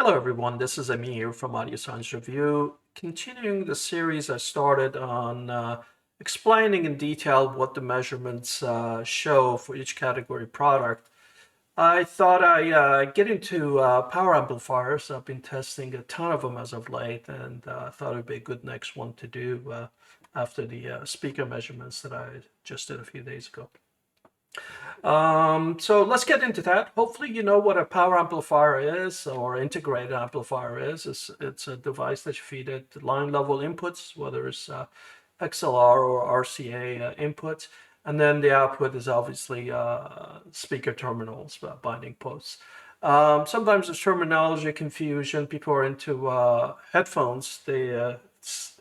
Hello everyone, this is Amir from Audio Science Review, continuing the series I started on explaining in detail what the measurements show for each category product. I thought I'd get into power amplifiers. I've been testing a ton of them as of late, and I thought it would be a good next one to do after the speaker measurements that I just did a few days ago. So let's get into that. Hopefully you know what a power amplifier is, or integrated amplifier is. It's a device that you feed it line level inputs, whether it's XLR or RCA inputs, and then the output is obviously speaker terminals, binding posts. Sometimes there's terminology confusion. People are into headphones. They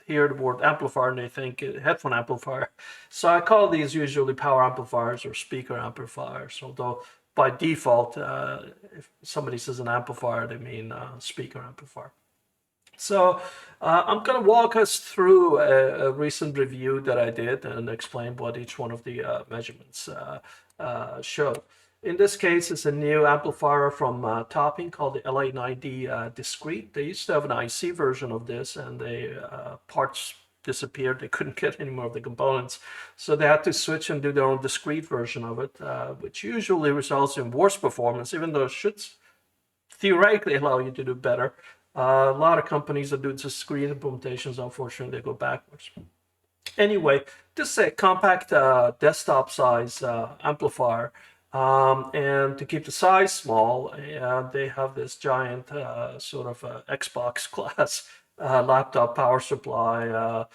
hear the word amplifier and they think headphone amplifier. So I call these usually power amplifiers or speaker amplifiers, although by default, if somebody says an amplifier, they mean speaker amplifier. So I'm going to walk us through a recent review that I did and explain what each one of the measurements show. In this case, it's a new amplifier from Topping called the LA90 Discrete. They used to have an IC version of this, and the parts disappeared. They couldn't get any more of the components, so they had to switch and do their own discrete version of it, which usually results in worse performance, even though it should theoretically allow you to do better. A lot of companies that do discrete implementations, unfortunately, they go backwards. Anyway, this is a compact desktop size amplifier. And to keep the size small, they have this giant sort of Xbox class laptop power supply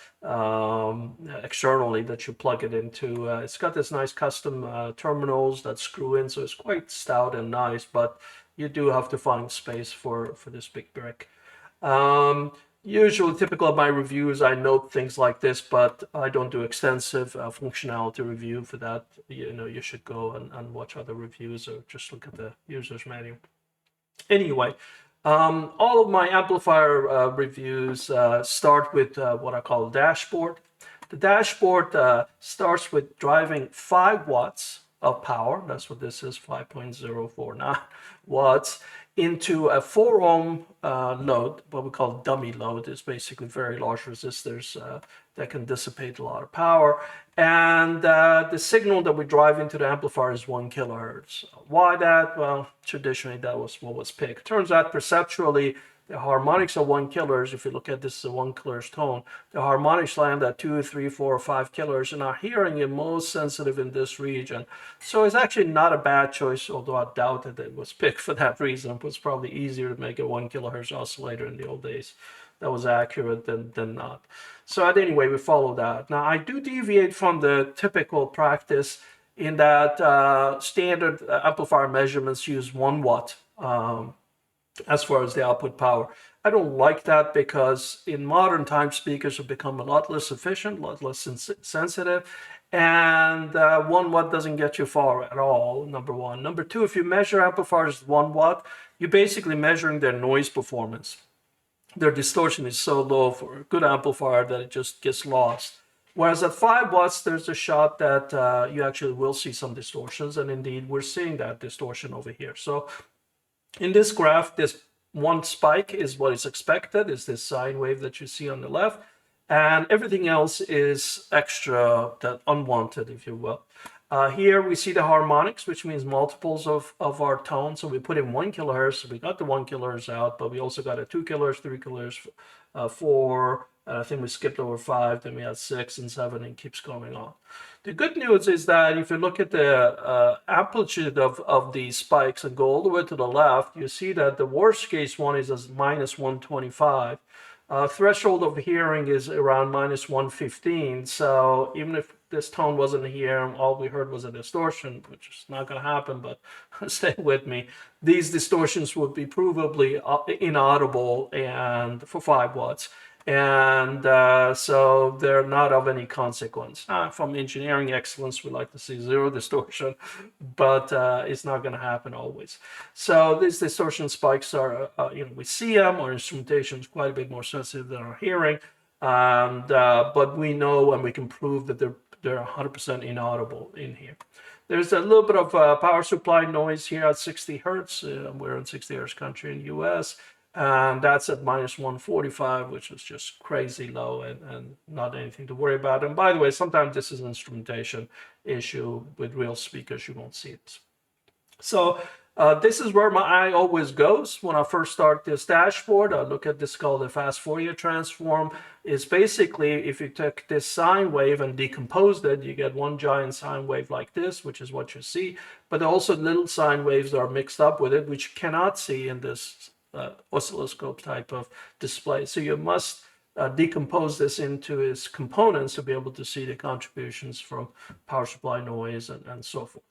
externally that you plug it into. It's got this nice custom terminals that screw in, so it's quite stout and nice, but you do have to find space for this big brick. Usually, typical of my reviews, I note things like this, but I don't do extensive functionality review for that. You should go and watch other reviews or just look at the user's manual. Anyway, all of my amplifier reviews start with what I call a dashboard. The dashboard starts with driving 5 watts of power. That's what this is, 5.049 watts, into a 4 ohm load, what we call dummy load. Is basically very large resistors that can dissipate a lot of power. And the signal that we drive into the amplifier is 1 kilohertz. Why that? Well, traditionally that was what was picked. Turns out perceptually, the harmonics of 1 kilohertz, if you look at this as a 1 kilohertz tone, the harmonics land at 2, 3, 4, or 5 kilohertz, and our hearing is most sensitive in this region. So it's actually not a bad choice, although I doubt that it was picked for that reason. It was probably easier to make a 1 kilohertz oscillator in the old days that was accurate than not. So anyway, we follow that. Now, I do deviate from the typical practice in that standard amplifier measurements use 1 watt. As far as the output power. I don't like that because in modern times, speakers have become a lot less efficient, a lot less sensitive, and 1 watt doesn't get you far at all, number one. Number two, if you measure amplifiers 1 watt, you're basically measuring their noise performance. Their distortion is so low for a good amplifier that it just gets lost. Whereas at 5 watts, there's a shot that you actually will see some distortions, and indeed, we're seeing that distortion over here. So in this graph, this one spike is what is expected, is this sine wave that you see on the left, and everything else is extra, that unwanted, if you will. Here we see the harmonics, which means multiples of our tone. So we put in 1 kilohertz, so we got the 1 kilohertz out, but we also got a 2 kilohertz, 3 kilohertz, 4, and I think we skipped over 5, then we had 6 and 7, and keeps going on. The good news is that if you look at the amplitude of these spikes and go all the way to the left, you see that the worst case one is as minus 125. Threshold of hearing is around minus 115. So even if this tone wasn't here and all we heard was a distortion, which is not going to happen, but stay with me, these distortions would be provably inaudible and for 5 watts. And so they're not of any consequence. From engineering excellence, we like to see 0 distortion, but it's not going to happen always. So these distortion spikes are, we see them. Our instrumentation is quite a bit more sensitive than our hearing, and but we know and we can prove that they're 100% inaudible in here. There's a little bit of power supply noise here at 60 hertz. We're in 60 hertz country in the US. and that's at minus 145, which is just crazy low and not anything to worry about. And by the way, sometimes this is an instrumentation issue. With real speakers, you won't see it. So this is where my eye always goes when I first start this dashboard. I look at this called the fast Fourier transform. It's basically, if you take this sine wave and decomposed it, you get one giant sine wave like this, which is what you see, but also little sine waves are mixed up with it, which you cannot see in this oscilloscope type of display. So you must decompose this into its components to be able to see the contributions from power supply noise and so forth.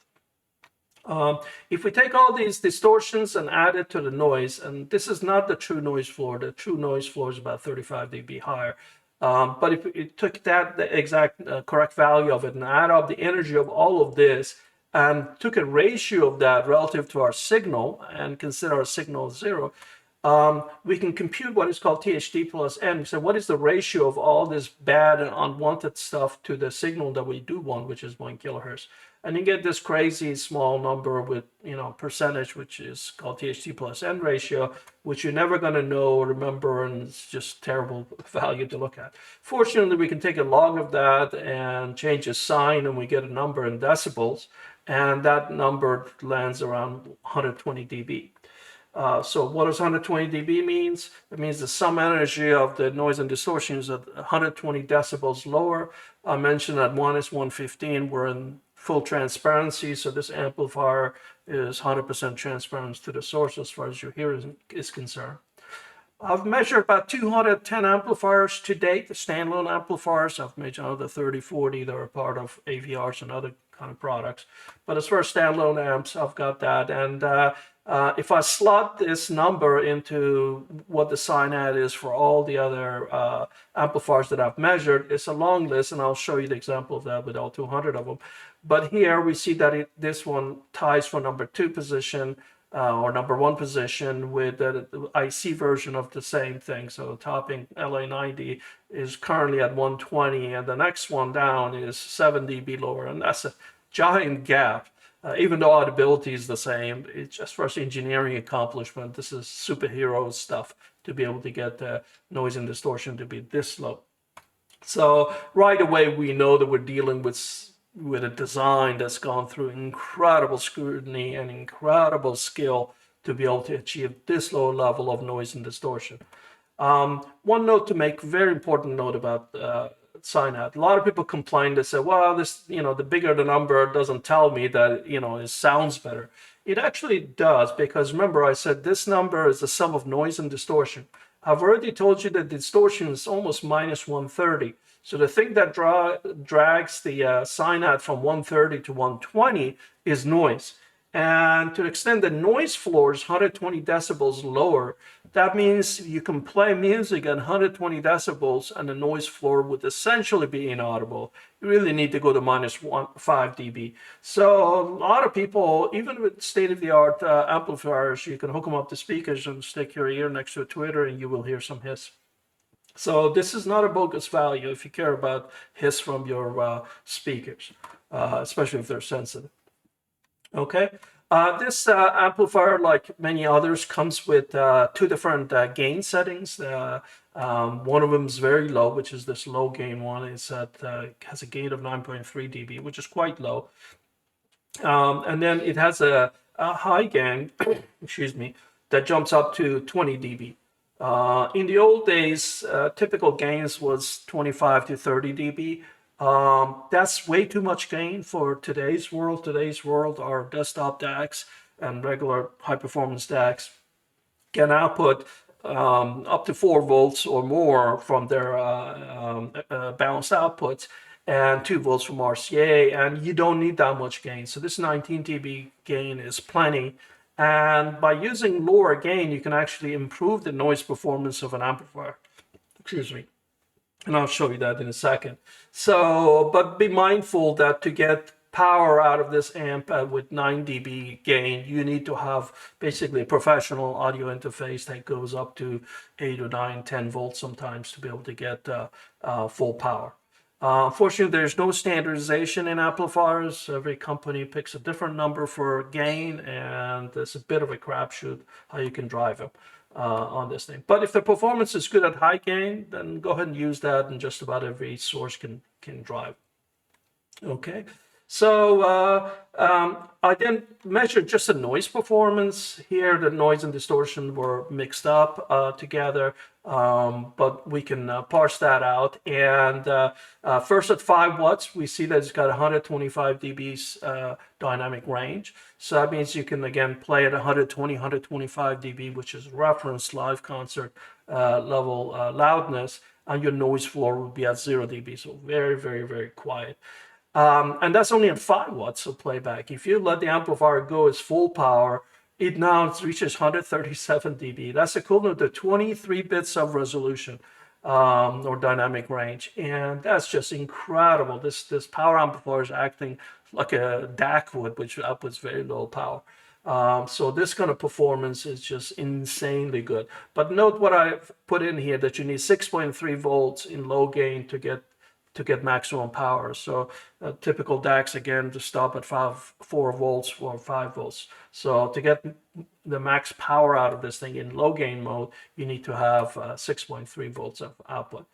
If we take all these distortions and add it to the noise, and this is not the true noise floor, the true noise floor is about 35 dB higher. But if we took that, the exact correct value of it, and add up the energy of all of this, and took a ratio of that relative to our signal, and consider our signal 0, we can compute what is called THD plus N. So what is the ratio of all this bad and unwanted stuff to the signal that we do want, which is 1 kilohertz. And you get this crazy small number with, percentage, which is called THD plus N ratio, which you're never going to know or remember, and it's just terrible value to look at. Fortunately, we can take a log of that and change the sign, and we get a number in decibels, and that number lands around 120 dB. So what does 120 dB means? It means the sum energy of the noise and distortion is at 120 decibels lower. I mentioned that 1 is 115. We're in full transparency, so this amplifier is 100% transparent to the source as far as your hearing is concerned. I've measured about 210 amplifiers to date, the standalone amplifiers. I've measured another 30, 40 that are part of AVRs and other kind of products. But as far as standalone amps, I've got that. And if I slot this number into what the SINAD is for all the other amplifiers that I've measured, it's a long list, and I'll show you the example of that with all 200 of them. But here we see that this one ties for number 2 position or number 1 position with the IC version of the same thing. So Topping LA90 is currently at 120, and the next one down is 7 dB lower, and that's a giant gap. Even though audibility is the same, it's just for engineering accomplishment. This is superhero stuff to be able to get the noise and distortion to be this low. So right away, we know that we're dealing with a design that's gone through incredible scrutiny and incredible skill to be able to achieve this low level of noise and distortion. One note to make, very important note about SINAD. A lot of people complain, they say, well, this, the bigger the number doesn't tell me that, it sounds better. It actually does, because remember I said this number is the sum of noise and distortion. I've already told you that distortion is almost minus 130. So the thing that drags the SINAD from 130 to 120 is noise. And to the extent the noise floor is 120 decibels lower, that means you can play music at 120 decibels and the noise floor would essentially be inaudible. You really need to go to minus 5 dB. So a lot of people, even with state-of-the-art amplifiers, you can hook them up to speakers and stick your ear next to a tweeter and you will hear some hiss. So this is not a bogus value if you care about hiss from your speakers, especially if they're sensitive. Okay, this amplifier, like many others, comes with 2 different gain settings. One of them is very low, which is this low gain one. It's at has a gain of 9.3 dB, which is quite low. And then it has a high gain, excuse me, that jumps up to 20 dB. In the old days, typical gains was 25 to 30 dB. That's way too much gain for today's world. Today's world, our desktop DACs and regular high-performance DACs can output up to 4 volts or more from their balanced outputs and 2 volts from RCA, and you don't need that much gain. So this 19 dB gain is plenty. And by using lower gain, you can actually improve the noise performance of an amplifier. Excuse me. And I'll show you that in a second. So, but be mindful that to get power out of this amp with 9 dB gain, you need to have basically a professional audio interface that goes up to 8 or 9, 10 volts sometimes to be able to get full power. Unfortunately, there's no standardization in amplifiers. Every company picks a different number for gain, and it's a bit of a crapshoot how you can drive them. on this thing. But if the performance is good at high gain, then go ahead and use that, and just about every source can drive. Okay, so I then measured just the noise performance. Here the noise and distortion were mixed up together, but we can parse that out. And first at 5 watts, we see that it's got 125 dBs dynamic range. So that means you can again play at 120, 125 dB, which is reference live concert level loudness, and your noise floor would be at 0 dB. So very, very, very quiet. And that's only at 5 watts of playback. If you let the amplifier go its full power, it now reaches 137 dB. That's equivalent to 23 bits of resolution or dynamic range. And that's just incredible. This power amplifier is acting like a DAC would, which outputs very low power. So this kind of performance is just insanely good. But note what I put in here, that you need 6.3 volts in low gain to get maximum power. So typical DACs, again, to stop at 4 volts or 5 volts. So to get the max power out of this thing in low gain mode, you need to have 6.3 volts of output.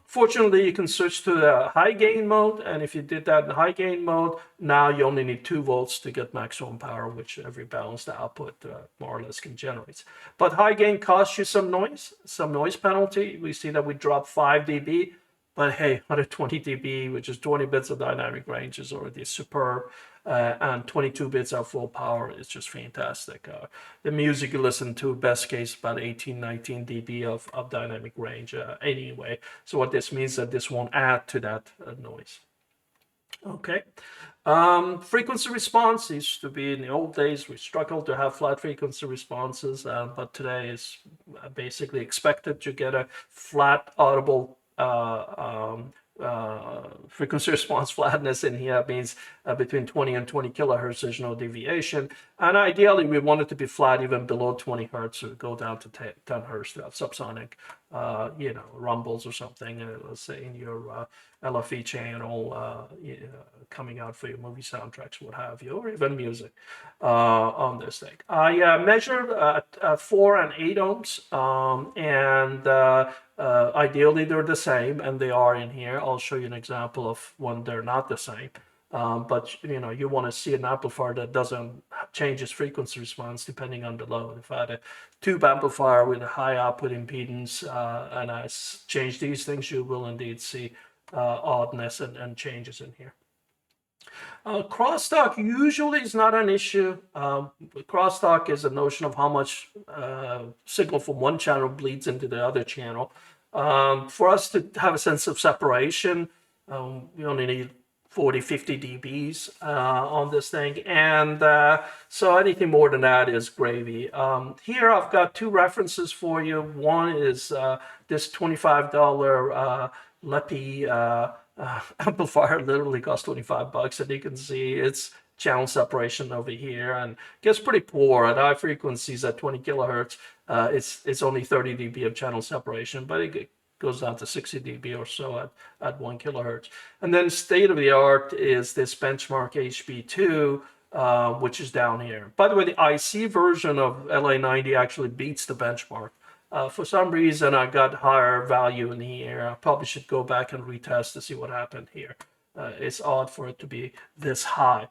Fortunately, you can switch to the high gain mode, and if you did that in high gain mode, now you only need 2 volts to get maximum power, which every balanced output more or less can generate. But high gain costs you some noise penalty. We see that we dropped 5 dB. But hey, 120 dB, which is 20 bits of dynamic range, is already superb. And 22 bits of full power is just fantastic. The music you listen to, best case, about 18, 19 dB of dynamic range anyway. So what this means is that this won't add to that noise. Okay. Frequency response used to be in the old days. We struggled to have flat frequency responses, but today is basically expected to get a flat audible frequency response flatness in here. Means between 20 and 20 kilohertz there's no deviation, and ideally we want it to be flat even below 20 hertz, or go down to 10 hertz to have subsonic rumbles or something, let's say in your LFE channel coming out for your movie soundtracks, what have you, or even music on this thing. I measured at 4 and 8 ohms, and ideally they're the same, and they are in here. I'll show you an example of when they're not the same. But you want to see an amplifier that doesn't change its frequency response depending on the load. If I had a tube amplifier with a high output impedance and I change these things, you will indeed see oddness and changes in here. Crosstalk usually is not an issue. Crosstalk is a notion of how much signal from one channel bleeds into the other channel. For us to have a sense of separation, we only need 40, 50 dBs on this thing. And so anything more than that is gravy. Here I've got 2 references for you. One is this $25 LEPI amplifier. Literally costs $25, and you can see it's channel separation over here, and gets pretty poor at high frequencies at 20 kilohertz. It's only 30 dB of channel separation, but it goes down to 60 dB or so at 1 kilohertz. And then state of the art is this benchmark HB2, which is down here. By the way, the IC version of LA90 actually beats the benchmark. For some reason, I got higher value in here. I probably should go back and retest to see what happened here. It's odd for it to be this high.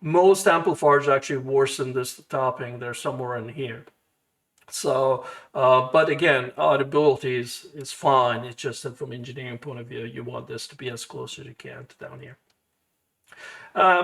Most amplifiers actually worsen this topping. They're somewhere in here. So, but again, audibility is fine. It's just that from engineering point of view, you want this to be as close as you can to down here.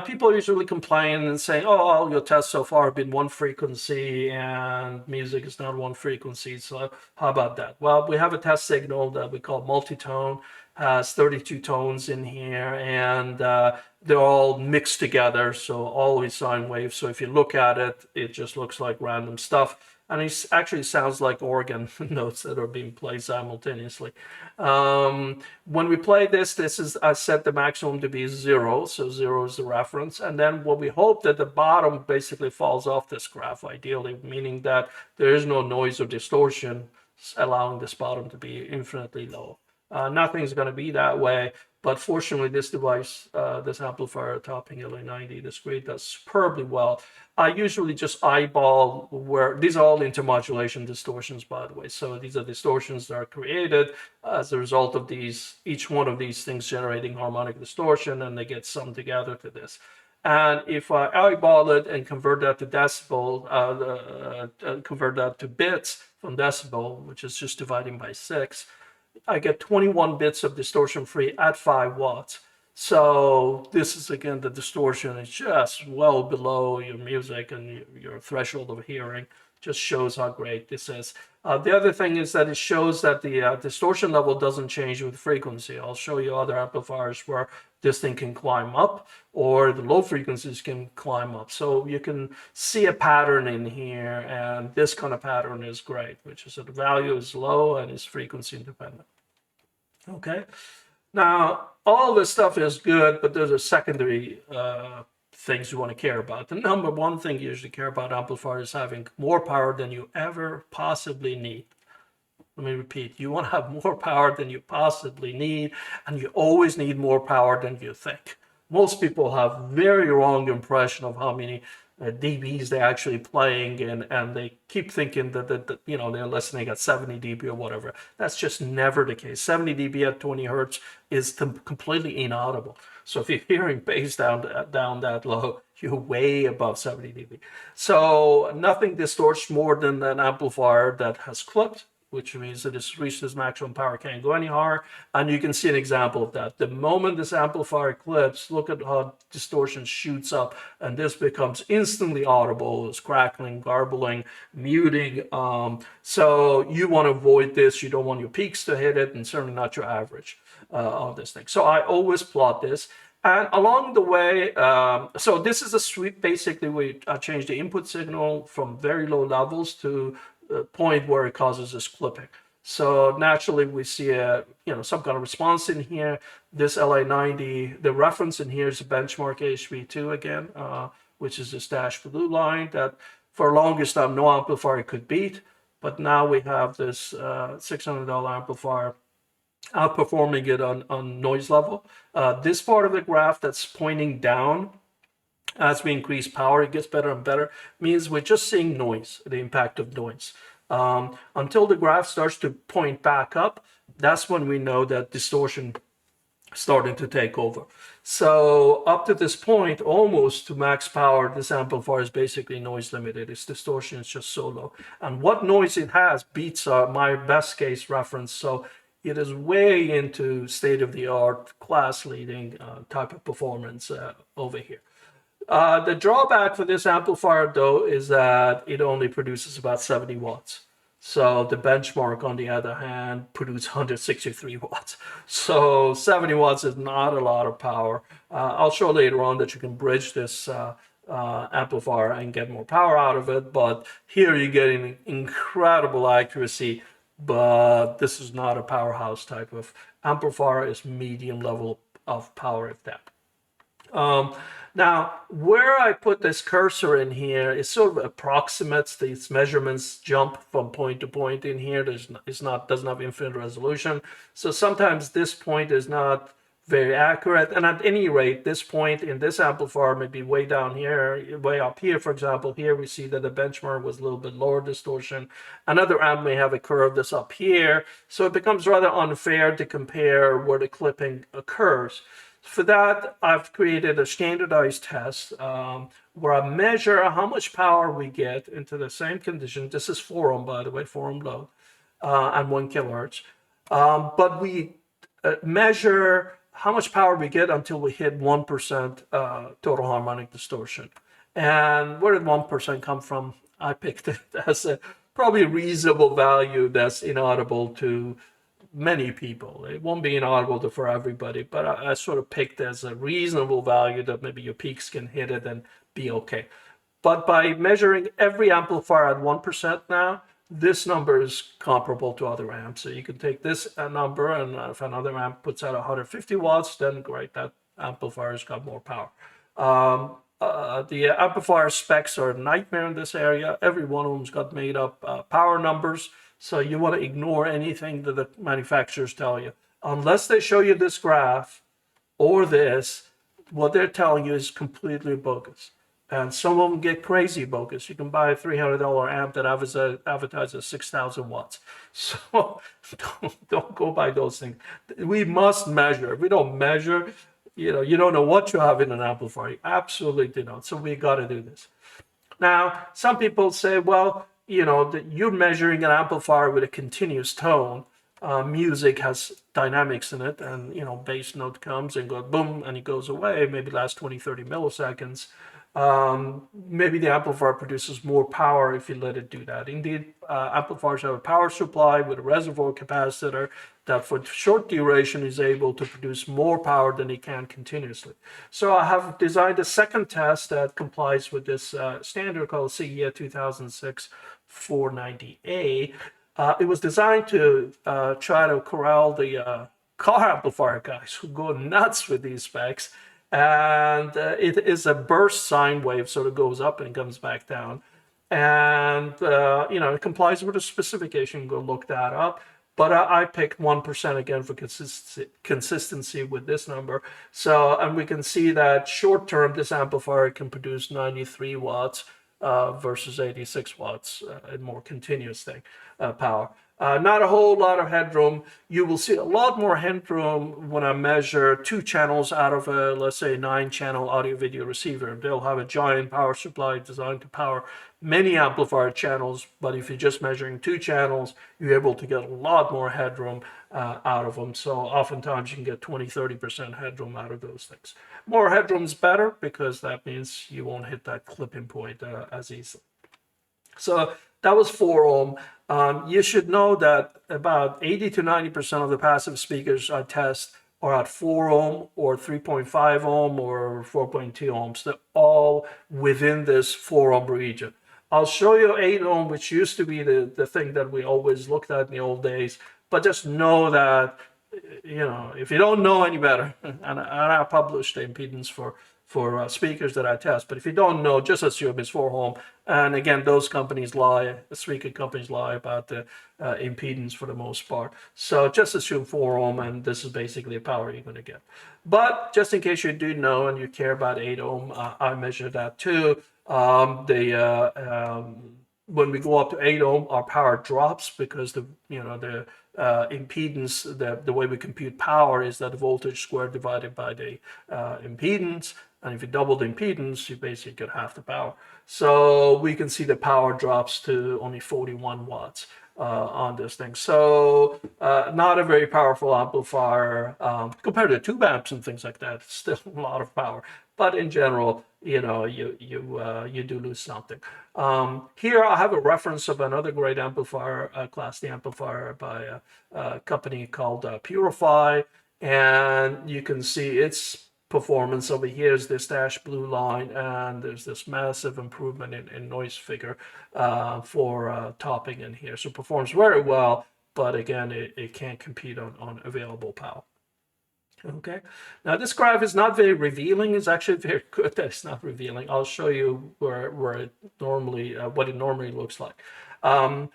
People usually complain and say, oh, all your tests so far have been one frequency and music is not one frequency. So how about that? Well, we have a test signal that we call multi-tone, has 32 tones in here, and they're all mixed together. So always sine waves. So if you look at it, it just looks like random stuff. And it actually sounds like organ notes that are being played simultaneously. When we play this is, I set the maximum to be 0, so 0 is the reference. And then what we hope that the bottom basically falls off this graph, ideally, meaning that there is no noise or distortion, allowing this bottom to be infinitely low. Nothing's going to be that way. But fortunately, this device, this amplifier, Topping LA90 Discrete, does superbly well. I usually just eyeball where these are all intermodulation distortions, by the way. So these are distortions that are created as a result of each one of these things generating harmonic distortion, and they get summed together to this. And if I eyeball it and convert that to decibel, convert that to bits from decibel, which is just dividing by 6, I get 21 bits of distortion free at 5 watts. So this is, again, the distortion is just well below your music and your threshold of hearing. Just shows how great this is. The other thing is that it shows that the distortion level doesn't change with frequency. I'll show you other amplifiers where this thing can climb up, or the low frequencies can climb up. So you can see a pattern in here, and this kind of pattern is great, which is that the value is low and is frequency independent. Okay, now all this stuff is good, but there's a secondary things you want to care about. The number one thing you usually care about amplifiers is having more power than you ever possibly need. Let me repeat, you want to have more power than you possibly need, and you always need more power than you think. Most people have very wrong impression of how many dBs they're actually playing, and they keep thinking that they're listening at 70 dB or whatever. That's just never the case. 70 dB at 20 hertz is completely inaudible. So if you're hearing bass down that low, you're way above 70 dB. So nothing distorts more than an amplifier that has clipped, which means that it's reached its maximum power, can't go any higher. And you can see an example of that. The moment this amplifier clips, look at how distortion shoots up, and this becomes instantly audible. It's crackling, garbling, muting. So you want to avoid this. You don't want your peaks to hit it, and certainly not your average on this thing. So I always plot this. And along the way, so this is a sweep. Basically, we change the input signal from very low levels to the point where it causes this clipping. So naturally, we see some kind of response in here. This LA90, the reference in here is a benchmark HV2 again, which is this dashed blue line that for the longest time no amplifier could beat. But now we have this $600 amplifier outperforming it on noise level. This part of the graph that's pointing down, as we increase power, it gets better and better, means we're just seeing noise, the impact of noise. Until the graph starts to point back up, that's when we know that distortion is starting to take over. So up to this point, almost to max power, this amplifier is basically noise limited. Its distortion is just so low. And what noise it has beats my best case reference. So it is way into state-of-the-art, class-leading type of performance over here. The drawback for this amplifier, though, is that it only produces about 70 watts. So the benchmark, on the other hand, produces 163 watts. So 70 watts is not a lot of power. I'll show later on that you can bridge this amplifier and get more power out of it. But here you're getting incredible accuracy. But this is not a powerhouse type of amplifier. It's medium level of power, if that. Now, where I put this cursor in here, it sort of approximates these measurements jump from point to point in here. Doesn't have infinite resolution. So sometimes this point is not very accurate. And at any rate, this point in this amplifier may be way down here, way up here. For example, here we see that the benchmark was a little bit lower distortion. Another amp may have a curve that's up here. So it becomes rather unfair to compare where the clipping occurs. For that, I've created a standardized test where I measure how much power we get into the same condition. This is 4 ohm, by the way, 4 ohm low, and 1 kilohertz. But we measure how much power we get until we hit 1% total harmonic distortion. And where did 1% come from? I picked it as a probably reasonable value that's inaudible to many people. It won't be inaudible for everybody, but I sort of picked as a reasonable value that maybe your peaks can hit it and be okay. But by measuring every amplifier at 1% now, this number is comparable to other amps. So you can take this number, and if another amp puts out 150 watts, then great, that amplifier's got more power. The amplifier specs are a nightmare in this area. Every one of them's got made up power numbers. So you want to ignore anything that the manufacturers tell you. unless they show you this graph or this, what they're telling you is completely bogus. And some of them get crazy bogus. You can buy a $300 amp that advertises 6,000 watts. So don't go by those things. We must measure. If we don't measure, you don't know what you have in an amplifier. You absolutely do not. So we got to do this. Now, some people say, well, that you're measuring an amplifier with a continuous tone. Music has dynamics in it, and bass note comes and goes boom, and it goes away, maybe lasts 20-30 milliseconds. Maybe the amplifier produces more power if you let it do that. Indeed, amplifiers have a power supply with a reservoir capacitor that for short duration is able to produce more power than it can continuously. So I have designed a second test that complies with this standard called CE 2006 490A. It was designed to try to corral the car amplifier guys who go nuts with these specs. And it is a burst sine wave, so it goes up and comes back down. And, it complies with the specification. Go look that up. But I picked 1% again for consistency with this number. So, and we can see that short term, this amplifier can produce 93 watts versus 86 watts in more continuous power. Not a whole lot of headroom. You will see a lot more headroom when I measure 2 channels out of a, let's say, 9-channel audio-video receiver. They'll have a giant power supply designed to power many amplifier channels, but if you're just measuring 2 channels, you're able to get a lot more headroom out of them. So oftentimes you can get 20-30% headroom out of those things. More headroom is better because that means you won't hit that clipping point as easily. So that was 4 ohm. You should know that about 80 to 90% of the passive speakers I test are at 4 ohm or 3.5 ohm or 4.2 ohms. They're all within this 4 ohm region. I'll show you 8 ohm, which used to be the thing that we always looked at in the old days. But just know that, if you don't know any better, and I published the impedance for speakers that I test, but if you don't know, just assume it's 4 ohm. And again, those companies lie, the speaker companies lie about the impedance for the most part. So just assume 4 ohm, and this is basically the power you're going to get. But just in case you do know and you care about 8 ohm, I measure that too. When we go up to 8 ohm, our power drops because the impedance, the way we compute power is that the voltage squared divided by the impedance. And if you double the impedance, you basically get half the power. So we can see the power drops to only 41 watts on this thing. So not a very powerful amplifier compared to tube amps and things like that. It's still a lot of power. But in general, you do lose something. Here I have a reference of another great amplifier, Class D amplifier by a company called Purify. And you can see its performance over here is this dashed blue line, and there's this massive improvement in noise figure for topping in here. So it performs very well, but again, it can't compete on available power. Okay, now this graph is not very revealing. It's actually very good that it's not revealing. I'll show you where it normally, what it normally looks like. I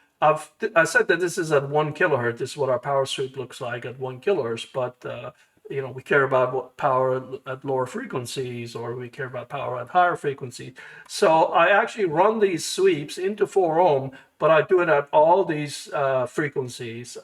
said that this is at 1 kilohertz. This is what our power sweep looks like at 1 kilohertz, but we care about what power at lower frequencies, or we care about power at higher frequencies. So I actually run these sweeps into 4 ohm, but I do it at all these frequencies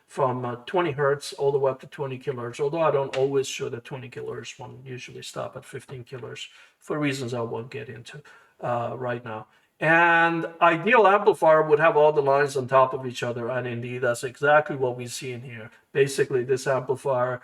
from 20 hertz all the way up to 20 kilohertz, although I don't always show the 20 kilohertz one. Usually stop at 15 kilohertz for reasons I won't get into right now. And ideal amplifier would have all the lines on top of each other, and indeed that's exactly what we see in here. Basically, this amplifier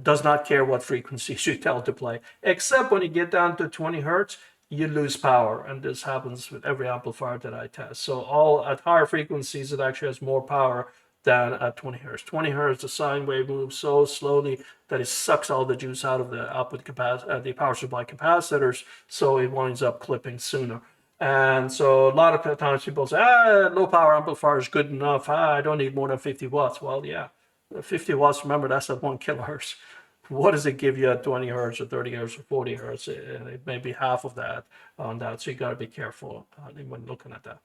does not care what frequencies you tell to play, except when you get down to 20 hertz, you lose power, and this happens with every amplifier that I test. So all at higher frequencies, it actually has more power than at 20 hertz. 20 hertz, the sine wave moves so slowly that it sucks all the juice out of the output the power supply capacitors, so it winds up clipping sooner. And so a lot of times people say, low power amplifier is good enough. I don't need more than 50 watts. Well, yeah, 50 watts, remember, that's at 1 kilohertz. What does it give you at 20 hertz or 30 hertz or 40 hertz? It may be half of that on that. So you got to be careful when looking at that.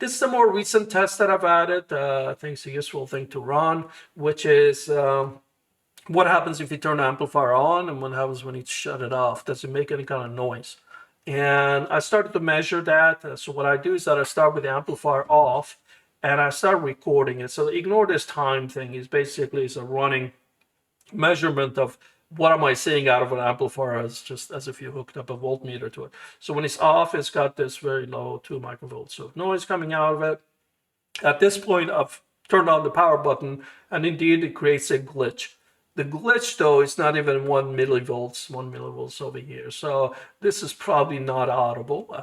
This is a more recent test that I've added. I think it's a useful thing to run, which is what happens if you turn the amplifier on and what happens when you shut it off? Does it make any kind of noise? And I started to measure that. So what I do is that I start with the amplifier off and I start recording it. So ignore this time thing. It's basically a running measurement of what am I seeing out of an amplifier as just as if you hooked up a voltmeter to it. So when it's off, it's got this very low 2 microvolts of noise coming out of it. At this point, I've turned on the power button, and indeed it creates a glitch. The glitch, though, is not even 1 millivolts over here. So this is probably not audible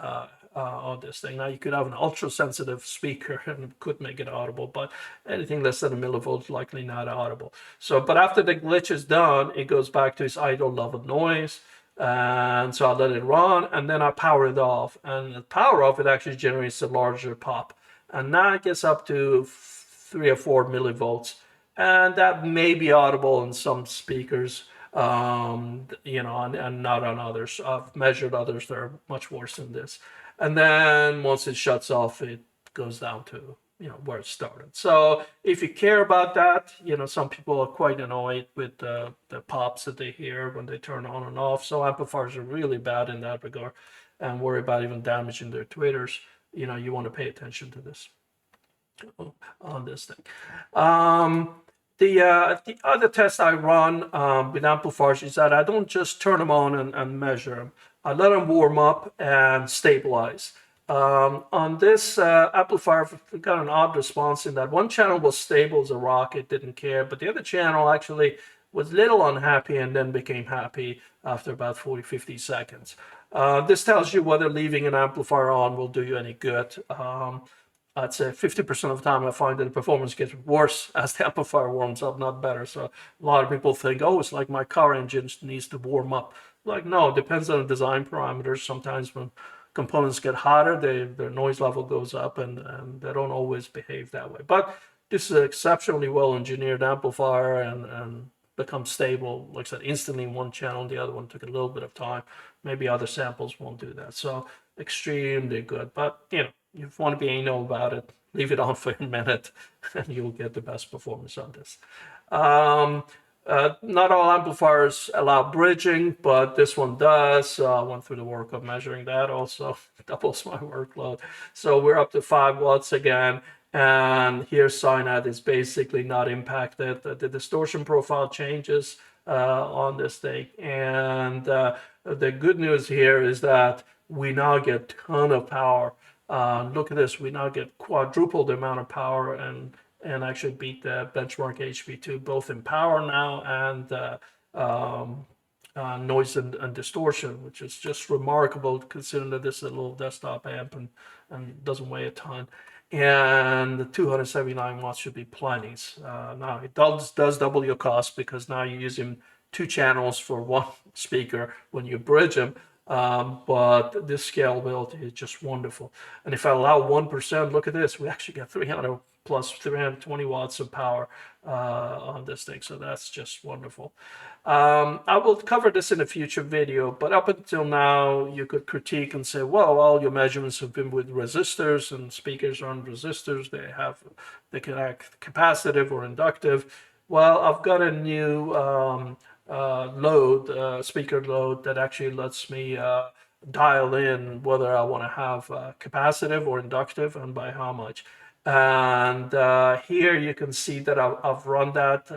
on this thing. Now, you could have an ultra-sensitive speaker and it could make it audible, but anything less than a millivolt likely not audible. So, but after the glitch is done, it goes back to its idle level noise. And so I let it run, and then I power it off. And the power off, it actually generates a larger pop. And now it gets up to 3 or 4 millivolts. And that may be audible in some speakers, you know, and not on others. I've measured others that are much worse than this. And then once it shuts off, it goes down to, you know, where it started. So if you care about that, you know, some people are quite annoyed with the pops that they hear when they turn on and off. So amplifiers are really bad in that regard and worry about even damaging their tweeters. You know, you want to pay attention to this on this thing. The other test I run with amplifiers is that I don't just turn them on and measure them. I let them warm up and stabilize. On this amplifier, I got an odd response in that one channel was stable as a rock, it didn't care, but the other channel actually was a little unhappy and then became happy after about 40-50 seconds. This tells you whether leaving an amplifier on will do you any good. I'd say 50% of the time I find that the performance gets worse as the amplifier warms up, not better. So a lot of people think, oh, it's like my car engine needs to warm up. Like, no, it depends on the design parameters. Sometimes when components get hotter, their noise level goes up, and they don't always behave that way. But this is an exceptionally well-engineered amplifier and becomes stable, like I said, instantly in one channel. The other one took a little bit of time. Maybe other samples won't do that. So extremely good. But, you know, you want to be anal about it, leave it on for a minute, and you'll get the best performance on this. Not all amplifiers allow bridging, but this one does. I went through the work of measuring that also. Doubles my workload. So we're up to 5 watts again. And here SINAD is basically not impacted. The distortion profile changes on this thing. And the good news here is that we now get a ton of power. Look at this, we now get quadruple the amount of power and actually beat the benchmark HP2 both in power now and noise and distortion, which is just remarkable considering that this is a little desktop amp and doesn't weigh a ton. And the 279 watts should be plenty. Now it does double your cost because now you're using 2 channels for 1 speaker when you bridge them. But this scalability is just wonderful. And if I allow 1%, look at this, we actually get 300 plus 320 watts of power on this thing. So that's just wonderful. I will cover this in a future video, but up until now, you could critique and say, well, all your measurements have been with resistors, and speakers aren't resistors. They can act capacitive or inductive. Well, I've got a new speaker load that actually lets me dial in whether I want to have capacitive or inductive and by how much. And here you can see that I've run that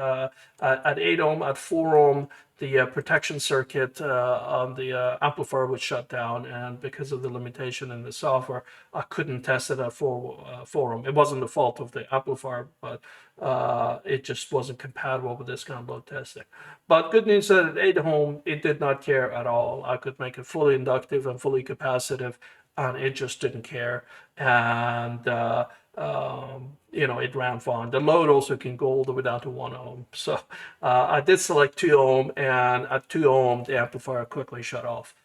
at 8 ohm, at 4 ohm. The protection circuit on the amplifier was shut down, and because of the limitation in the software, I couldn't test it at 4 ohm. It wasn't the fault of the amplifier, but it just wasn't compatible with this kind of load testing. But good news that at 8 ohm, it did not care at all. I could make it fully inductive and fully capacitive, and it just didn't care. And you know, it ran fine. The load also can go all the way down to 1 ohm. So I did select 2 ohm, and at 2 ohm, the amplifier quickly shut off.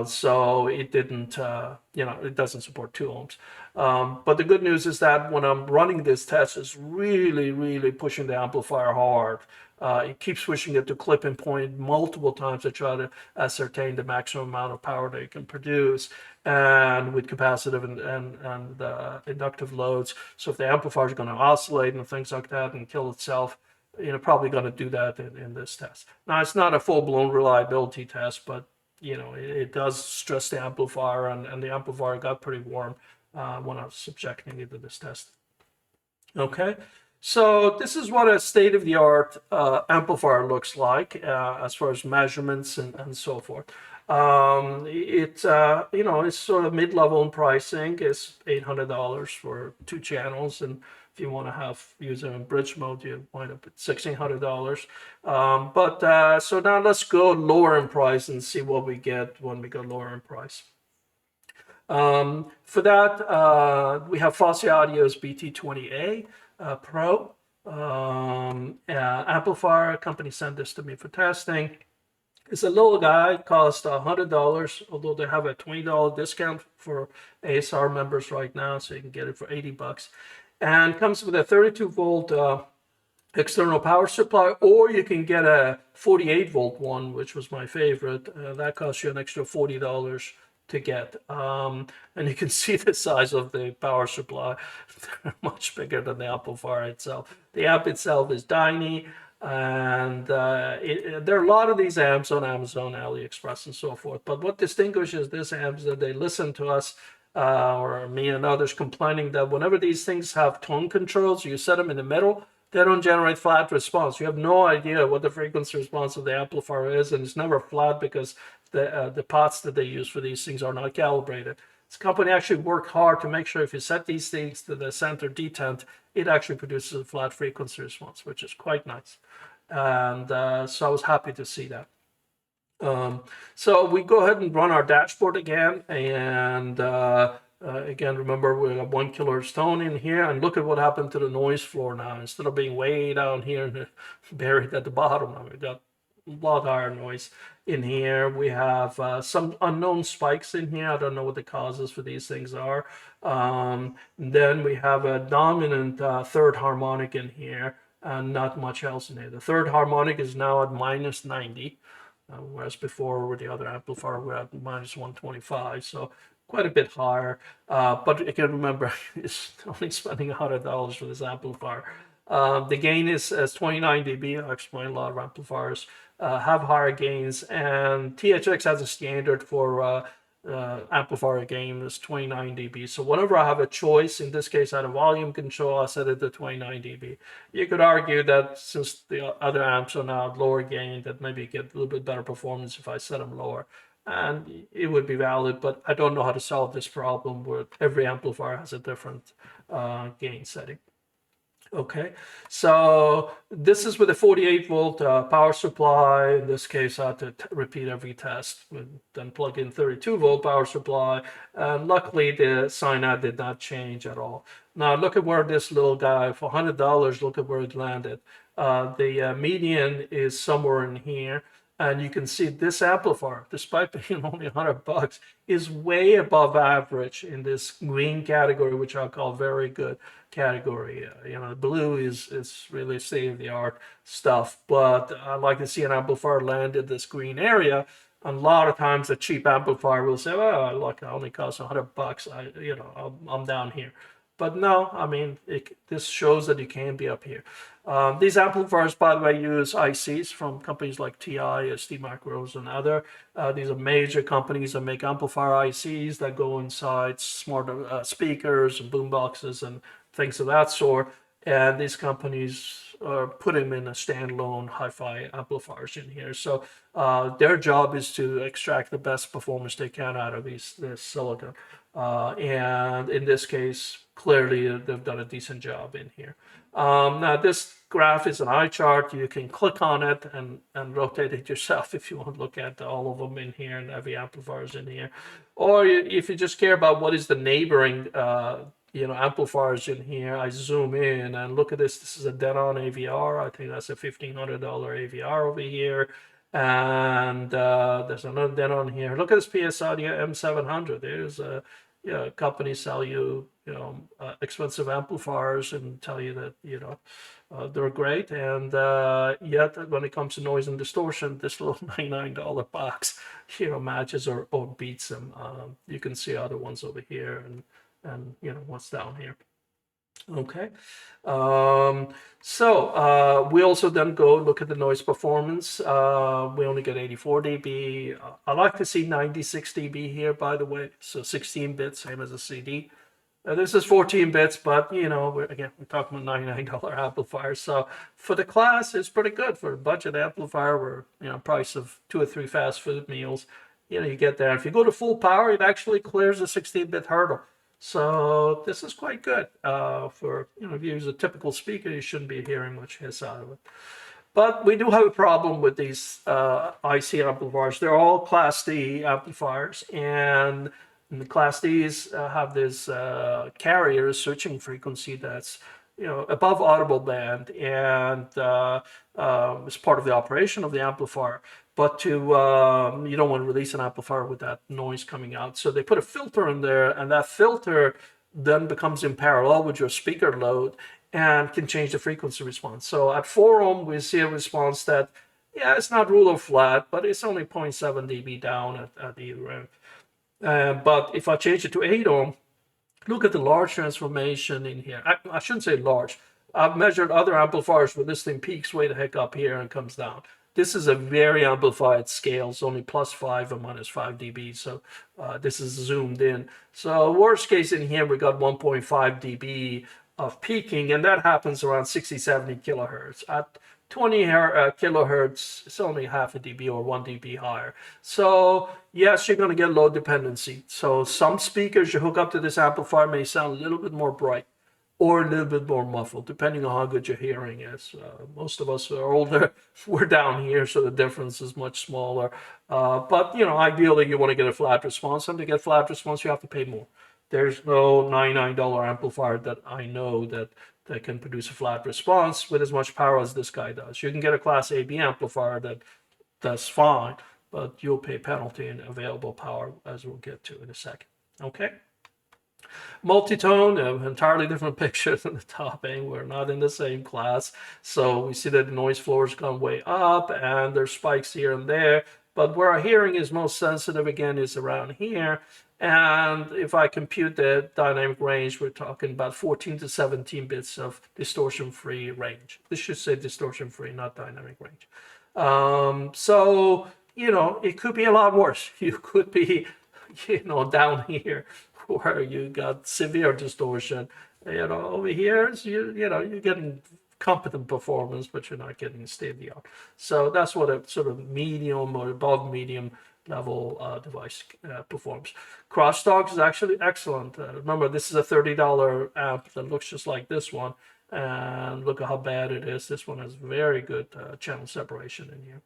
So it didn't, you know, it doesn't support 2 ohms. But the good news is that when I'm running this test, it's really, really pushing the amplifier hard. it keeps switching it to clipping point multiple times to try to ascertain the maximum amount of power that it can produce, and with capacitive and inductive loads. So if the amplifier is going to oscillate and things like that and kill itself, probably going to do that in this test. Now, it's not a full-blown reliability test, but it does stress the amplifier, and the amplifier got pretty warm when I was subjecting it to this test. Okay, so this is what a state-of-the-art amplifier looks like as far as measurements and so forth. It's sort of mid-level in pricing. It's $800 for 2 channels, and if you want to use it in bridge mode, you wind up at $1,600. So now let's go lower in price and see what we get when we go lower in price. For that, we have Fosi Audio's BT20A Pro amplifier. Company sent this to me for testing. It's a little guy, costs $100, although they have a $20 discount for ASR members right now, so you can get it for $80. And comes with a 32-volt external power supply, or you can get a 48-volt one, which was my favorite. That costs you an extra $40 to get. And you can see the size of the power supply. They're much bigger than the amplifier itself. The amp itself is tiny. And there are a lot of these amps on Amazon, AliExpress, and so forth. But what distinguishes this amp is that they listen to us, or me and others, complaining that whenever these things have tone controls, you set them in the middle, they don't generate flat response. You have no idea what the frequency response of the amplifier is, and it's never flat because the pots that they use for these things are not calibrated. This company actually worked hard to make sure if you set these things to the center detent, it actually produces a flat frequency response, which is quite nice. And so I was happy to see that. So we go ahead and run our dashboard again. And again, remember, we have 1 kilohertz tone in here. And look at what happened to the noise floor now. Instead of being way down here and buried at the bottom, now we've got a lot higher noise in here. We have some unknown spikes in here. I don't know what the causes for these things are. Then we have a dominant third harmonic in here, and not much else in here. The third harmonic is now at minus 90, whereas before with the other amplifier we're at minus 125, so quite a bit higher. But again, remember, it's only spending $100 for this amplifier. The gain is 29 dB. I explained a lot of amplifiers have higher gains, and THX has a standard for amplifier gain is 29 dB. So whenever I have a choice, in this case I had a volume control, I set it to 29 dB. You could argue that since the other amps are now at lower gain, that maybe you get a little bit better performance if I set them lower. And it would be valid, but I don't know how to solve this problem where every amplifier has a different gain setting. Okay, so this is with a 48-volt power supply. In this case, I had to repeat every test, then plug in 32-volt power supply. And luckily, the SINAD did not change at all. Now, look at where this little guy, for $100, look at where it landed. The median is somewhere in here. And you can see this amplifier, despite being only $100, is way above average in this green category, which I'll call very good category. Blue is really state-of-the-art stuff, but I like to see an amplifier land in this green area. And a lot of times, a cheap amplifier will say, "Oh, look, it only costs $100. I'm down here." But no, I mean, this shows that you can be up here. These amplifiers, by the way, use ICs from companies like TI, ST Macros, and other. These are major companies that make amplifier ICs that go inside smart speakers and boomboxes and things of that sort. And these companies put them in a standalone hi-fi amplifiers in here. So their job is to extract the best performance they can out of this silicon. And in this case, clearly they've done a decent job in here. Now this graph is an eye chart. You can click on it and rotate it yourself if you want to look at all of them in here and every amplifier is in here. Or if you just care about what is the neighboring amplifiers in here, I zoom in and look at this. This is a Denon AVR. I think that's a $1,500 AVR over here. And there's another Denon here. Look at this PS Audio M700. There's a company sell you a expensive amplifiers and tell you that, you know, they're great. And yet when it comes to noise and distortion, this little $99 box, you know, matches or beats them. You can see other ones over here and you know, what's down here. Okay, we also then go look at the noise performance. We only get 84 dB. I like to see 96 dB here, by the way. So 16 bits, same as a CD. This is 14 bits, but you know, we're talking about $99 amplifier. So for the class, it's pretty good. For a budget amplifier, we're, you know, price of 2 or 3 fast food meals. You know, you get there. If you go to full power, it actually clears the 16-bit hurdle. So this is quite good for, you know, if you use a typical speaker, you shouldn't be hearing much hiss out of it. But we do have a problem with these IC amplifiers. They're all Class D amplifiers, and the Class Ds have this carrier switching frequency that's, you know, above audible band, and it's part of the operation of the amplifier. But to you don't want to release an amplifier with that noise coming out, so they put a filter in there, and that filter then becomes in parallel with your speaker load and can change the frequency response. So at 4 ohm, we see a response that, yeah, it's not ruler flat, but it's only 0.7 dB down at either end. But if I change it to 8 ohm, look at the large transformation in here. I shouldn't say large. I've measured other amplifiers where this thing peaks way the heck up here and comes down. This is a very amplified scale. It's only +5 or -5 dB. So this is zoomed in. So worst case in here, we got 1.5 dB of peaking, and that happens around 60, 70 kilohertz. At 20 kilohertz, it's only half a dB or 1 dB higher. So yes, you're going to get low dependency. So some speakers you hook up to this amplifier may sound a little bit more bright or a little bit more muffled, depending on how good your hearing is. Most of us are older. We're down here, so the difference is much smaller. But, you know, ideally, you want to get a flat response. And to get flat response, you have to pay more. There's no $99 amplifier that I know that can produce a flat response with as much power as this guy does. You can get a Class AB amplifier that's fine, but you'll pay penalty and available power, as we'll get to in a second. Okay? Multitone, entirely different picture than the Topping. We're not in the same class. So we see that the noise floor has gone way up and there's spikes here and there. But where our hearing is most sensitive, again, is around here. And if I compute the dynamic range, we're talking about 14 to 17 bits of distortion-free range. This should say distortion-free, not dynamic range. So, you know, it could be a lot worse. You could be, you know, down here where you got severe distortion. You know, over here, you know, you're getting competent performance, but you're not getting state-of-the-art. So that's what a sort of medium or above medium level device performs. Crosstalk is actually excellent. Remember, this is a $30 amp that looks just like this one, and look at how bad it is. This one has very good channel separation in here.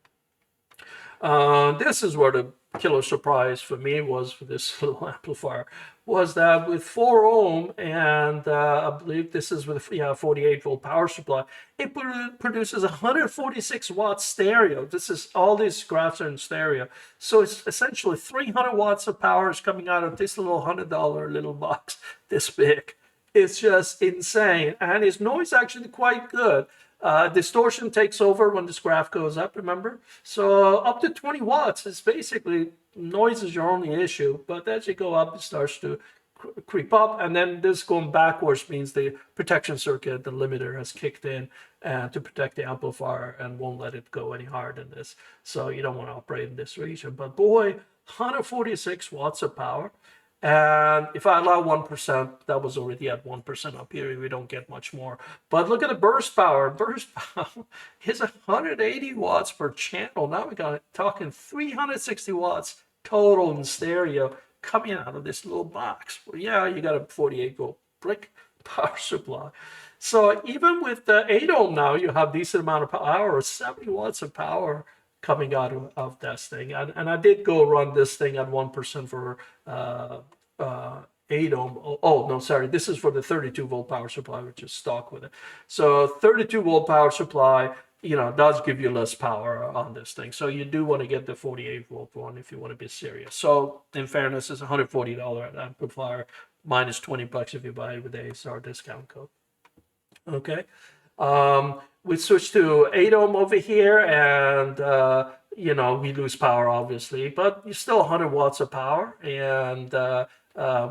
This is where the killer surprise for me was for this little amplifier, was that with 4 ohm, and I believe this is with 48 volt power supply, it produces 146 watt stereo. This is, all these graphs are in stereo. So it's essentially 300 watts of power is coming out of this little $100 little box this big. It's just insane. And its noise actually quite good. Distortion takes over when this graph goes up, remember? So up to 20 watts is basically, noise is your only issue, but as you go up, it starts to creep up, and then this going backwards means the protection circuit, the limiter, has kicked in to protect the amplifier and won't let it go any higher than this. So you don't want to operate in this region. But boy, 146 watts of power. And if I allow 1%, that was already at 1% up here. We don't get much more. But look at the burst power. Burst power is 180 watts per channel. Now we got talking 360 watts total in stereo coming out of this little box. Well, yeah, you got a 48 volt brick power supply. So even with the 8 ohm now, you have decent amount of power, 70 watts of power coming out of this thing. And I did go run this thing at 1% for 8 ohm. Oh, no, sorry. This is for the 32 volt power supply, which is stock with it. So 32 volt power supply, you know, does give you less power on this thing. So you do want to get the 48 volt one if you want to be serious. So in fairness, it's $140 amplifier. minus $20 if you buy it with the ASR discount code. Okay. We switch to 8 ohm over here, and you know, we lose power obviously, but you still 100 watts of power, and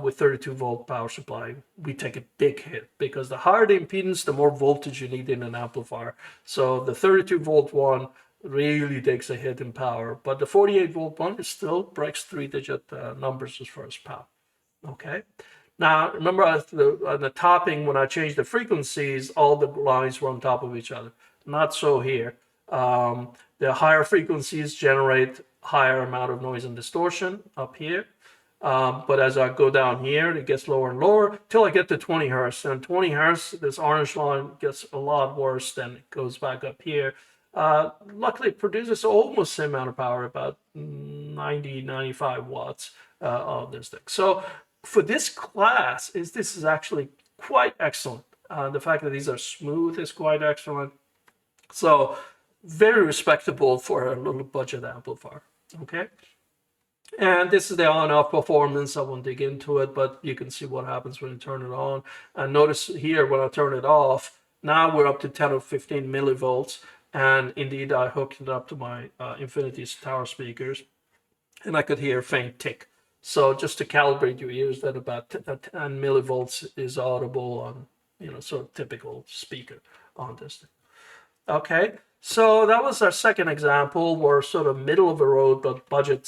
with 32 volt power supply, we take a big hit because the higher the impedance, the more voltage you need in an amplifier. So the 32 volt one really takes a hit in power, but the 48 volt one is still breaks 3-digit numbers as far as power. Okay. Now, remember on the topping, when I changed the frequencies, all the lines were on top of each other. Not so here. The higher frequencies generate higher amount of noise and distortion up here. But as I go down here, it gets lower and lower till I get to 20 hertz. And 20 hertz, this orange line gets a lot worse than it goes back up here. Luckily, it produces almost the same amount of power, about 90, 95 watts of this thing. So for this class, this is actually quite excellent. The fact that these are smooth is quite excellent. So very respectable for a little budget amplifier. Okay. And this is the on-off performance. I won't dig into it, but you can see what happens when you turn it on. And notice here when I turn it off, now we're up to 10 or 15 millivolts. And indeed, I hooked it up to my Infinity's tower speakers, and I could hear a faint tick. So just to calibrate your ears, that about 10 millivolts is audible on, you know, sort of typical speaker on this thing. Okay, so that was our second example. We're sort of middle of the road, but budget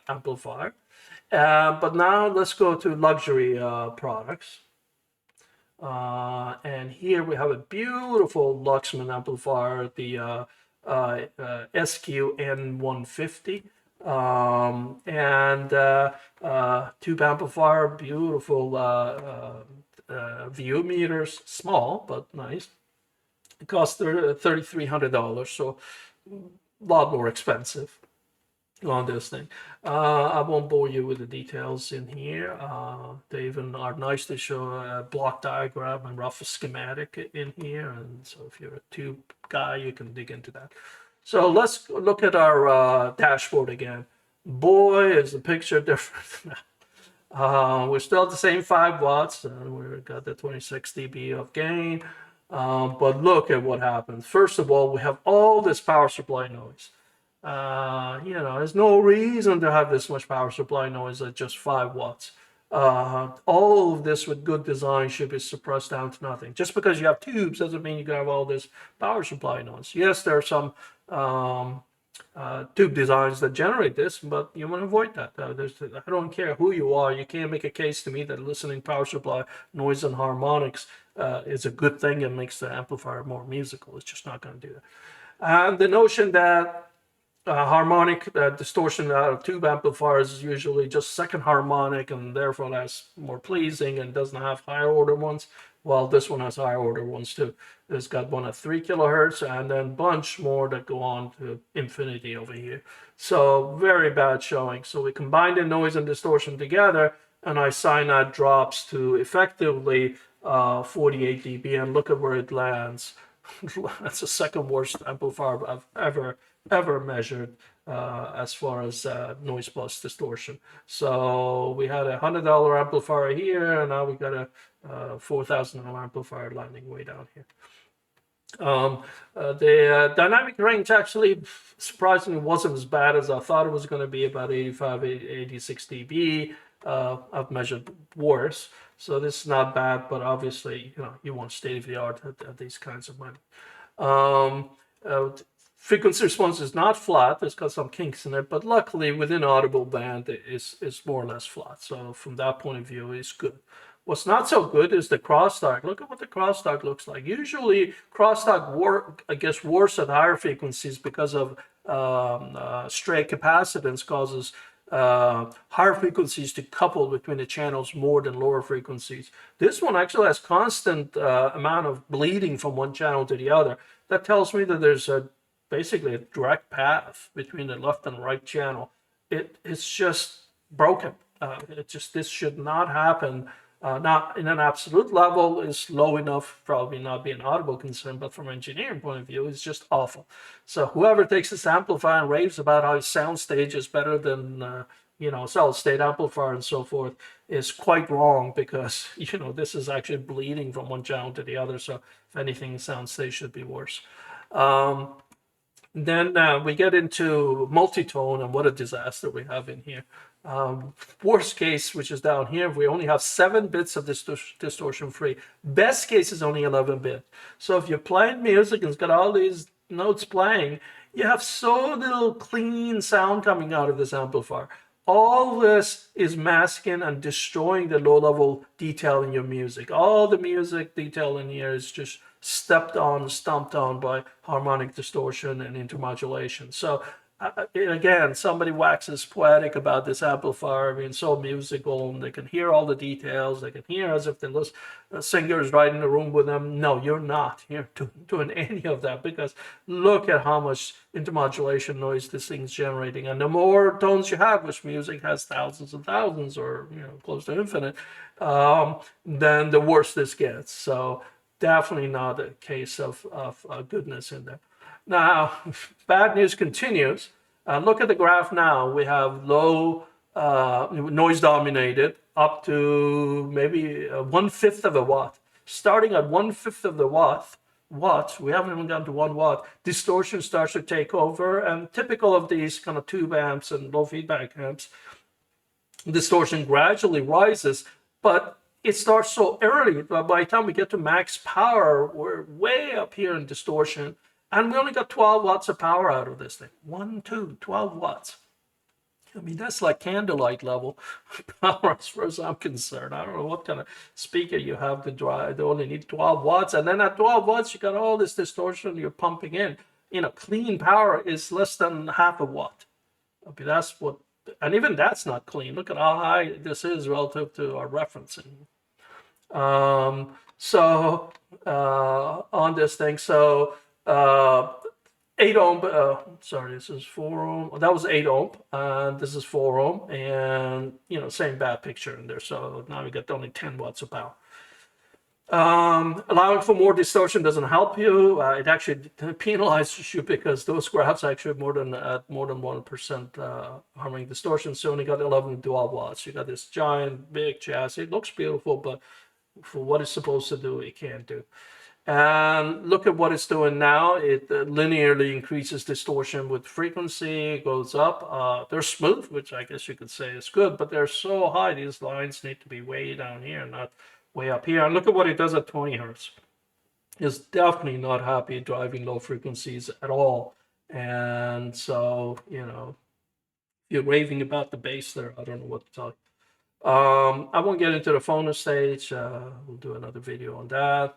amplifier. But now let's go to luxury products. And here we have a beautiful Luxman amplifier, the SQ-N150. Tube amplifier, beautiful VU meters, small but nice. It costs $3,300, so a lot more expensive on this thing. I won't bore you with the details in here. They even are nice to show a block diagram and rough schematic in here, and so if you're a tube guy, you can dig into that. So let's look at our dashboard again. Boy, is the picture different now. We're still at the same 5 watts, and we've got the 26 dB of gain. But look at what happens. First of all, we have all this power supply noise. You know, there's no reason to have this much power supply noise at just 5 watts. All of this with good design should be suppressed down to nothing. Just because you have tubes doesn't mean you can have all this power supply noise. Yes, there are some tube designs that generate this, but you want to avoid that. I don't care who you are. You can't make a case to me that listening power supply noise and harmonics is a good thing and makes the amplifier more musical. It's just not going to do that. And the notion that harmonic distortion out of tube amplifiers is usually just second harmonic and therefore that's more pleasing and doesn't have higher order ones. Well, this one has higher order ones too. It's got one at 3 kilohertz and then a bunch more that go on to infinity over here. So very bad showing. So we combine the noise and distortion together, and our SINAD drops to effectively 48 dB, and look at where it lands. That's the second worst amplifier I've ever measured as far as noise plus distortion. So we had a $100 amplifier here, and now we got a $4,000 amplifier landing way down here. The dynamic range actually surprisingly wasn't as bad as I thought it was going to be, about 85, 86 dB. I've measured worse, so this is not bad, but obviously, you know, you want state of the art at these kinds of money. Frequency response is not flat. It's got some kinks in it, but luckily within audible band it's more or less flat. So from that point of view, it's good. What's not so good is the crosstalk. Look at what the crosstalk looks like. Usually crosstalk gets worse at higher frequencies because of stray capacitance causes higher frequencies to couple between the channels more than lower frequencies. This one actually has constant amount of bleeding from one channel to the other. That tells me that there's basically a direct path between the left and right channel. It's just broken. This should not happen. Not in an absolute level is low enough, probably not be an audible concern, but from an engineering point of view, it's just awful. So whoever takes this amplifier and raves about how his sound stage is better than solid state amplifier and so forth is quite wrong, because this is actually bleeding from one channel to the other. So if anything, sound stage should be worse. Then we get into multi-tone, and what a disaster we have in here. Worst case, which is down here, we only have 7 bits of distortion free. Best case is only 11 bit. So if you're playing music and it's got all these notes playing, you have so little clean sound coming out of this amplifier. All this is masking and destroying the low-level detail in your music. All the music detail in here is just stepped on, stomped on by harmonic distortion and intermodulation. So again, somebody waxes poetic about this amplifier being so musical, and they can hear all the details. They can hear as if the singer is right in the room with them. No, you're not here doing any of that, because look at how much intermodulation noise this thing's generating. And the more tones you have, which music has thousands and thousands, or close to infinite, then the worse this gets. So definitely not a case of goodness in there. Now, bad news continues. Look at the graph now. We have low noise dominated up to maybe 1/5 of a watt. Starting at 1/5 of the watt, we haven't even gone to 1 watt, distortion starts to take over. And typical of these kind of tube amps and low feedback amps, distortion gradually rises, but it starts so early. But by the time we get to max power, we're way up here in distortion. And we only got 12 watts of power out of this thing. 12 watts. I mean, that's like candlelight level power as far as I'm concerned. I don't know what kind of speaker you have to drive. They only need 12 watts. And then at 12 watts, you got all this distortion you're pumping in. Clean power is less than half a watt. I mean, that's what, and even that's not clean. Look at how high this is relative to our referencing. On this thing, 8 ohm, sorry, this is 4 ohm. That was 8 ohm, and this is 4 ohm, and same bad picture in there. So now we got only 10 watts of power. Allowing for more distortion doesn't help you. It actually penalizes you, because those graphs actually more than 1% harmonic distortion. So only got 11 to 12 watts. You got this giant big chassis. It looks beautiful, but for what it's supposed to do, it can't do. And look at what it's doing now. It linearly increases distortion with frequency, goes up. They're smooth, which I guess you could say is good, but they're so high, these lines need to be way down here, not way up here. And look at what it does at 20 hertz. It's definitely not happy driving low frequencies at all. And so, you're raving about the bass there. I don't know what to tell you. I won't get into the phono stage. We'll do another video on that.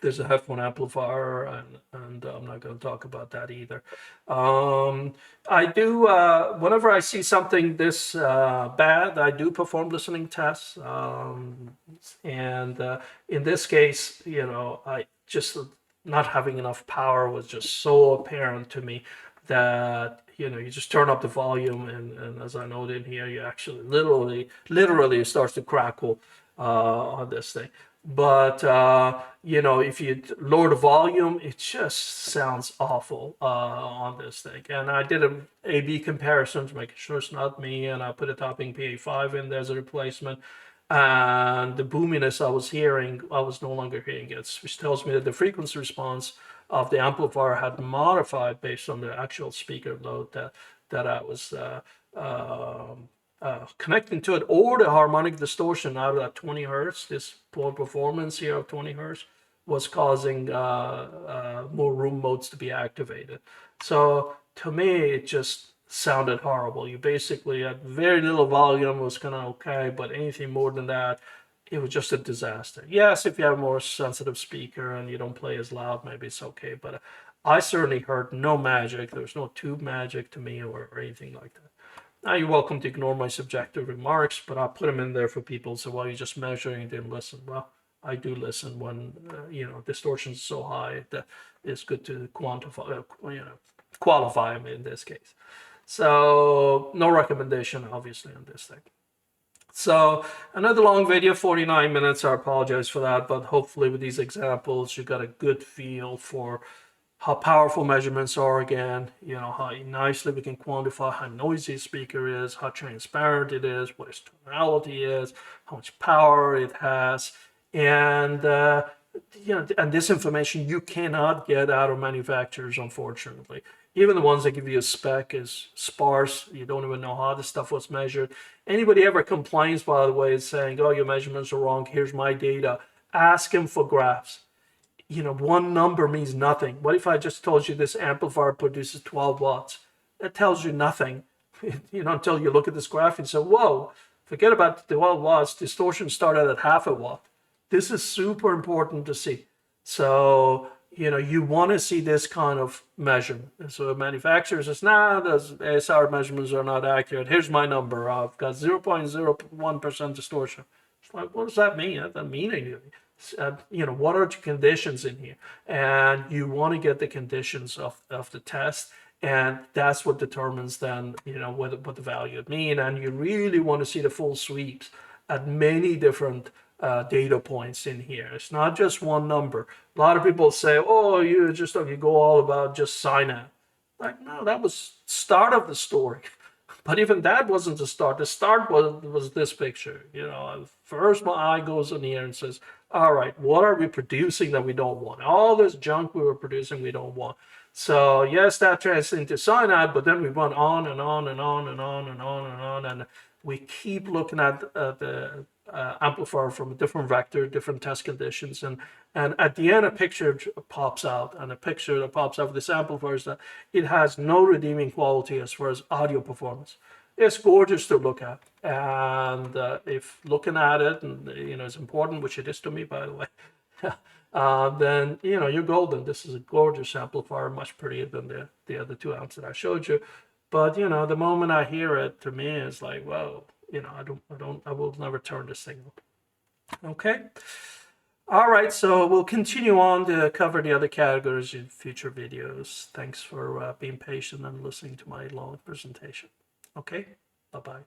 There's a headphone amplifier, and I'm not going to talk about that either. I do, whenever I see something this bad, I do perform listening tests. And in this case, I just not having enough power was just so apparent to me that you just turn up the volume, and as I noted here, you actually literally it starts to crackle on this thing. But if you lower the volume, it just sounds awful on this thing. And I did an A/B comparison to make sure it's not me, and I put a Topping PA5 in there as a replacement. And the boominess I was hearing, I was no longer hearing it, which tells me that the frequency response of the amplifier had modified based on the actual speaker load that I was connecting to it, or the harmonic distortion out of that 20 hertz, this poor performance here of 20 hertz, was causing more room modes to be activated. So to me, it just sounded horrible. You basically had very little volume, was kind of okay, but anything more than that, it was just a disaster. Yes, if you have a more sensitive speaker and you don't play as loud, maybe it's okay, but I certainly heard no magic. There was no tube magic to me or anything like that. Now, you're welcome to ignore my subjective remarks, but I'll put them in there for people. So, well, you're just measuring and didn't listen. Well, I do listen when, distortion is so high that it's good to qualify them in this case. So, no recommendation, obviously, on this thing. So, another long video, 49 minutes. I apologize for that, but hopefully with these examples, you got a good feel for how powerful measurements are again, how nicely we can quantify how noisy a speaker is, how transparent it is, what its tonality is, how much power it has. And and this information you cannot get out of manufacturers, unfortunately. Even the ones that give you a spec is sparse. You don't even know how this stuff was measured. Anybody ever complains, by the way, is saying, oh, your measurements are wrong, here's my data. Ask him for graphs. One number means nothing. What if I just told you this amplifier produces 12 watts? That tells you nothing, until you look at this graph and say, whoa, forget about the 12 watts. Distortion started at half a watt. This is super important to see. So, you want to see this kind of measurement. So manufacturer says, nah, those ASR measurements are not accurate. Here's my number. I've got 0.01% distortion. It's like, what does that mean? That doesn't mean anything. What are the conditions in here? And you want to get the conditions of the test. And that's what determines then, what the value would mean. And you really want to see the full sweeps at many different data points in here. It's not just one number. A lot of people say, oh, you go all about just SINAD. Like, no, that was start of the story. But even that wasn't the start. The start was this picture. First my eye goes in here and says, all right, what are we producing that we don't want? All this junk we were producing we don't want. So yes, that translates into SINAD, but then we went on and on and on and on and on and on, and we keep looking at the amplifier from a different vector, different test conditions, and at the end a picture pops out, and a picture that pops out of this amplifier is that it has no redeeming quality as far as audio performance. It's gorgeous to look at, and if looking at it and is important, which it is to me, by the way, then you're golden. This is a gorgeous amplifier, much prettier than the other two amps that I showed you. But the moment I hear it, to me, it's like, whoa, I will never turn this thing up. Okay. All right, so we'll continue on to cover the other categories in future videos. Thanks for being patient and listening to my long presentation. Okay, bye-bye.